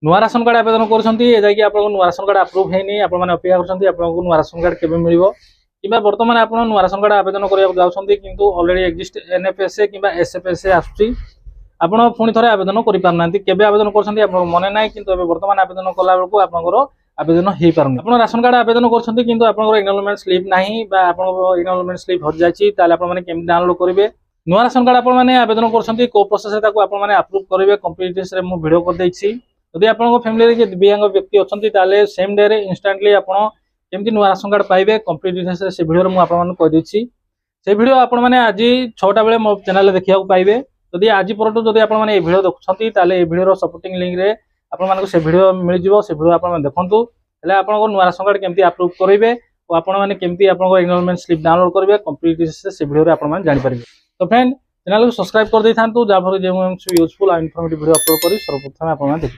नुआ ration card आवेदन कर नुआ राशन कार्ड अप्रूव है अपेक्षा कर नुआ राशन कार्ड केबे मिलिबो किबा वर्तमान आप नुआ राशन कार्ड आवेदन करबा जाउछंती किंतु ऑलरेडी एग्जिस्ट एनएफएसए किबा एसएफएसए आसुची आपण पुणी थरे आवेदन करि पारनांती केबे आवेदन करछंती आपन मने नाही किंतु एबे वर्तमान आवेदन कला बेलको आपनकर आवेदन हे पारन आपण राशन कार्ड आवेदन करछंती किंतु आपनकर एनरोलमेंट स्लिप नाही बा आपनकर एनरोलमेंट स्लिप हट जायछि ताले आपण माने केम डाउनलोड करिवे नुआ राशन कार्ड आपण माने आवेदन करछंती को प्रोसेस ताको आपण माने अप्रूव करिवे कंप्लीट रे मु वीडियो कर दैछि यदि आपन फैमिली रे जे दिव्यांग व्यक्ति अछंती ताले सेम डे रे इंस्टेंटली आपण केमती नुआ राशन कार्ड पाइबे कंप्लीट डिटेल्स रे से वीडियो रे मु आपण माने कह दैछि से वीडियो आपण माने आज 6टा बेले मो चैनल रे देखिया पाइबे यदि आज परटू जदि आपण माने ए वीडियो देखुछंती ताले ए वीडियो रो सपोर्टिंग लिंक रे आपण माने से वीडियो मिल जिवो से वीडियो आपण माने देखंतु हेले आपण को नुआ राशन कार्ड केमती अप्रूव करिवे और आपण माने केमती आपण को एनरोलमेंट स्लिप डाउनलोड करिवे कंप्लीट डिटेल्स से वीडियो रे आपण माने जानि परिबे तो फ्रेंड चैनल को सब्सक्राइब कर दै थांतु जा फर जे यूजफुल और इन्फॉर्मेटिव वीडियो अपलोड करी सर्वप्रथम आपण माने